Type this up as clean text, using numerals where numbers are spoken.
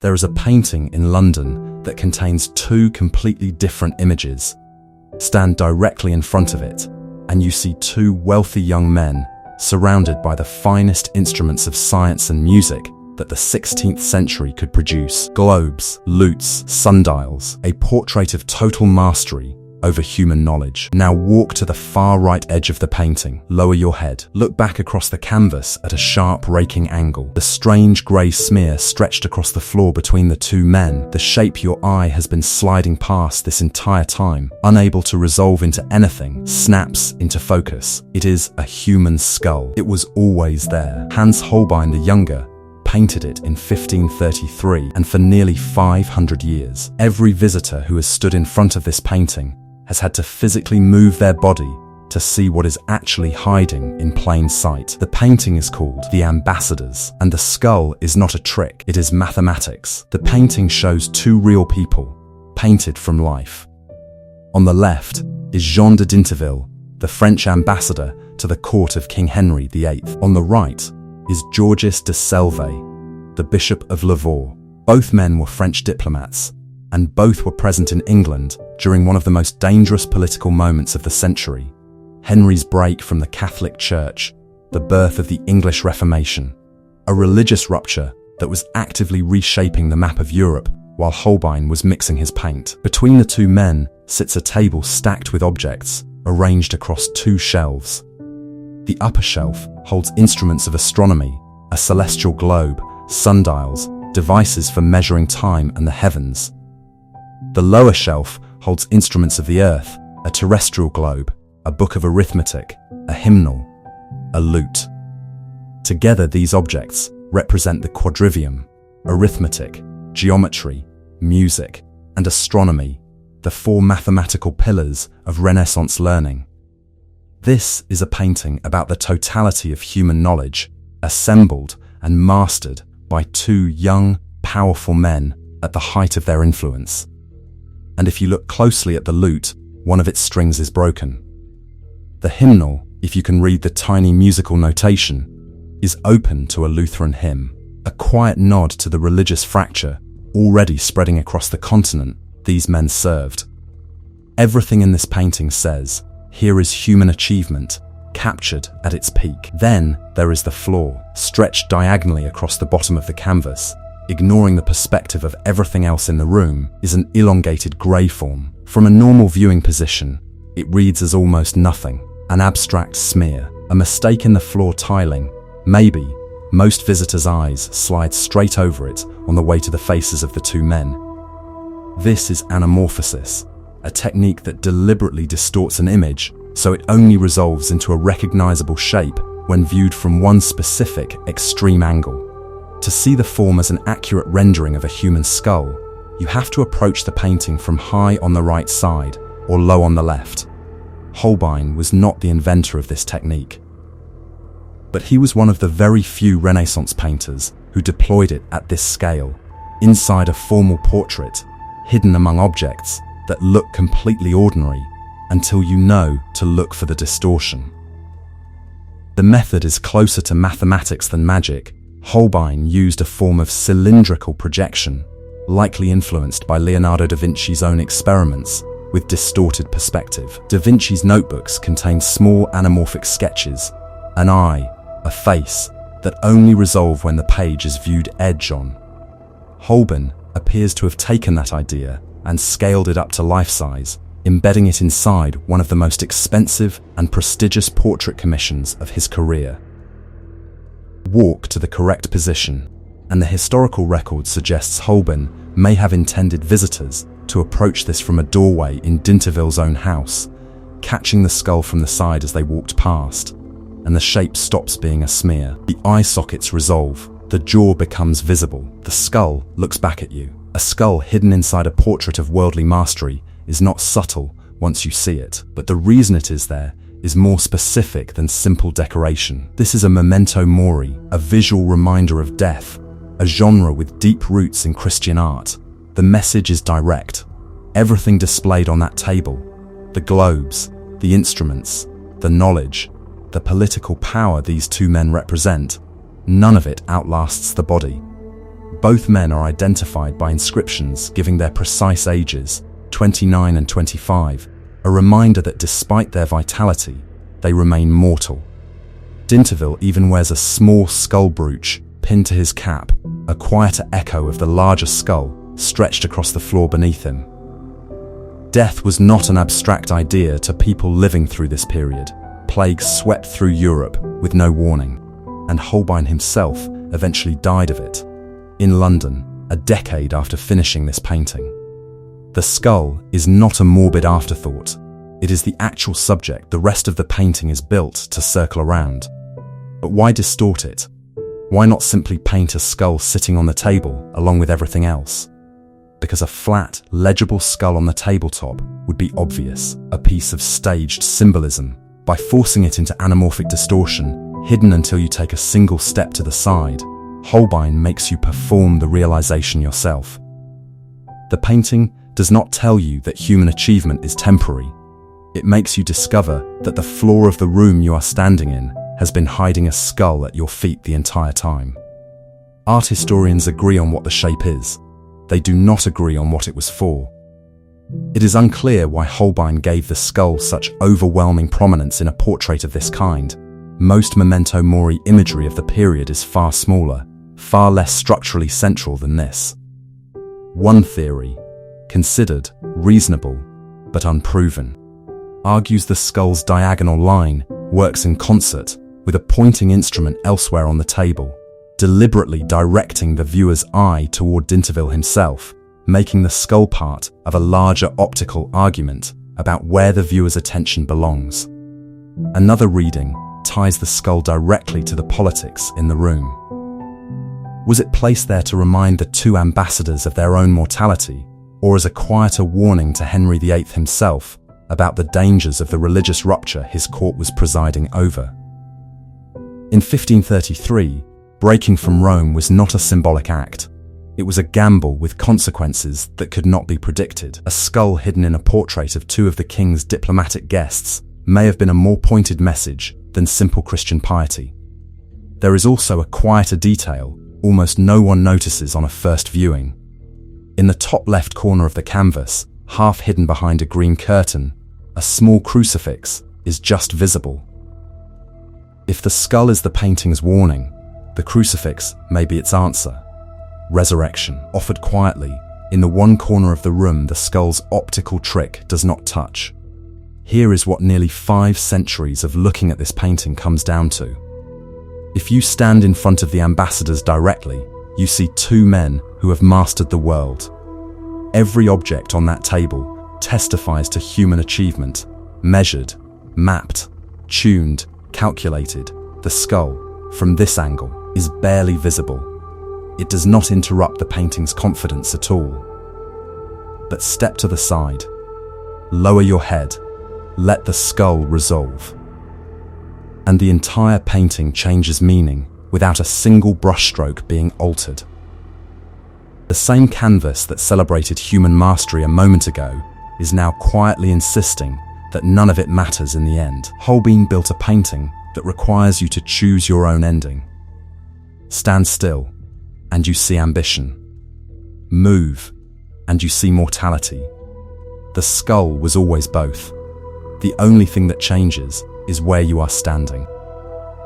There is a painting in London that contains two completely different images. Stand directly in front of it, and you see two wealthy young men surrounded by the finest instruments of science and music that the 16th century could produce. Globes, lutes, sundials, a portrait of total mastery over human knowledge. Now walk to the far right edge of the painting. Lower your head. Look back across the canvas at a sharp, raking angle. The strange grey smear stretched across the floor between the two men, the shape your eye has been sliding past this entire time, unable to resolve into anything, snaps into focus. It is a human skull. It was always there. Hans Holbein the Younger painted it in 1533, and for nearly 500 years, every visitor who has stood in front of this painting has had to physically move their body to see what is actually hiding in plain sight. The painting is called The Ambassadors, and the skull is not a trick, it is mathematics. The painting shows two real people, painted from life. On the left is Jean de Dinterville, the French ambassador to the court of King Henry VIII. On the right is Georges de Selve, the Bishop of Lavaux. Both men were French diplomats, and both were present in England during one of the most dangerous political moments of the century, Henry's break from the Catholic Church, the birth of the English Reformation, a religious rupture that was actively reshaping the map of Europe while Holbein was mixing his paint. Between the two men sits a table stacked with objects arranged across two shelves. The upper shelf holds instruments of astronomy, a celestial globe, sundials, devices for measuring time and the heavens. The lower shelf holds instruments of the earth, a terrestrial globe, a book of arithmetic, a hymnal, a lute. Together these objects represent the quadrivium, arithmetic, geometry, music, and astronomy, the four mathematical pillars of Renaissance learning. This is a painting about the totality of human knowledge, assembled and mastered by two young, powerful men at the height of their influence. And if you look closely at the lute, one of its strings is broken. The hymnal, if you can read the tiny musical notation, is open to a Lutheran hymn, a quiet nod to the religious fracture already spreading across the continent these men served. Everything in this painting says, here is human achievement, captured at its peak. Then there is the floor, stretched diagonally across the bottom of the canvas. Ignoring the perspective of everything else in the room, is an elongated grey form. From a normal viewing position, it reads as almost nothing, an abstract smear, a mistake in the floor tiling. Maybe most visitors' eyes slide straight over it on the way to the faces of the two men. This is anamorphosis, a technique that deliberately distorts an image so it only resolves into a recognizable shape when viewed from one specific extreme angle. To see the form as an accurate rendering of a human skull, you have to approach the painting from high on the right side or low on the left. Holbein was not the inventor of this technique, but he was one of the very few Renaissance painters who deployed it at this scale, inside a formal portrait, hidden among objects that look completely ordinary until you know to look for the distortion. The method is closer to mathematics than magic. Holbein used a form of cylindrical projection, likely influenced by Leonardo da Vinci's own experiments with distorted perspective. Da Vinci's notebooks contain small anamorphic sketches, an eye, a face, that only resolve when the page is viewed edge-on. Holbein appears to have taken that idea and scaled it up to life size, embedding it inside one of the most expensive and prestigious portrait commissions of his career. Walk to the correct position, and the historical record suggests Holbein may have intended visitors to approach this from a doorway in Dinterville's own house, catching the skull from the side as they walked past, and the shape stops being a smear. The eye sockets resolve, the jaw becomes visible, the skull looks back at you. A skull hidden inside a portrait of worldly mastery is not subtle once you see it, but the reason it is there is more specific than simple decoration. This is a memento mori, a visual reminder of death, a genre with deep roots in Christian art. The message is direct. Everything displayed on that table, the globes, the instruments, the knowledge, the political power these two men represent, none of it outlasts the body. Both men are identified by inscriptions giving their precise ages, 29 and 25, a reminder that despite their vitality, they remain mortal. D'Interville even wears a small skull brooch pinned to his cap, a quieter echo of the larger skull stretched across the floor beneath him. Death was not an abstract idea to people living through this period. Plague swept through Europe with no warning, and Holbein himself eventually died of it, in London, a decade after finishing this painting. The skull is not a morbid afterthought. It is the actual subject the rest of the painting is built to circle around. But why distort it? Why not simply paint a skull sitting on the table along with everything else? Because a flat, legible skull on the tabletop would be obvious, a piece of staged symbolism. By forcing it into anamorphic distortion, hidden until you take a single step to the side, Holbein makes you perform the realization yourself. The painting does not tell you that human achievement is temporary. It makes you discover that the floor of the room you are standing in has been hiding a skull at your feet the entire time. Art historians agree on what the shape is. They do not agree on what it was for. It is unclear why Holbein gave the skull such overwhelming prominence in a portrait of this kind. Most memento mori imagery of the period is far smaller, far less structurally central than this. One theory, considered reasonable but unproven, argues the skull's diagonal line works in concert with a pointing instrument elsewhere on the table, deliberately directing the viewer's eye toward D'Interville himself, making the skull part of a larger optical argument about where the viewer's attention belongs. Another reading ties the skull directly to the politics in the room. Was it placed there to remind the two ambassadors of their own mortality, or as a quieter warning to Henry VIII himself about the dangers of the religious rupture his court was presiding over? In 1533, breaking from Rome was not a symbolic act. It was a gamble with consequences that could not be predicted. A skull hidden in a portrait of two of the king's diplomatic guests may have been a more pointed message than simple Christian piety. There is also a quieter detail almost no one notices on a first viewing. In the top left corner of the canvas, half hidden behind a green curtain, a small crucifix is just visible. If the skull is the painting's warning, the crucifix may be its answer. Resurrection, offered quietly, in the one corner of the room the skull's optical trick does not touch. Here is what nearly 5 centuries of looking at this painting comes down to. If you stand in front of the ambassadors directly, you see two men who have mastered the world. Every object on that table testifies to human achievement, measured, mapped, tuned, calculated. The skull, from this angle, is barely visible. It does not interrupt the painting's confidence at all. But step to the side. Lower your head. Let the skull resolve. And the entire painting changes meaning without a single brushstroke being altered. The same canvas that celebrated human mastery a moment ago is now quietly insisting that none of it matters in the end. Holbein built a painting that requires you to choose your own ending. Stand still, and you see ambition. Move, and you see mortality. The skull was always both. The only thing that changes is where you are standing.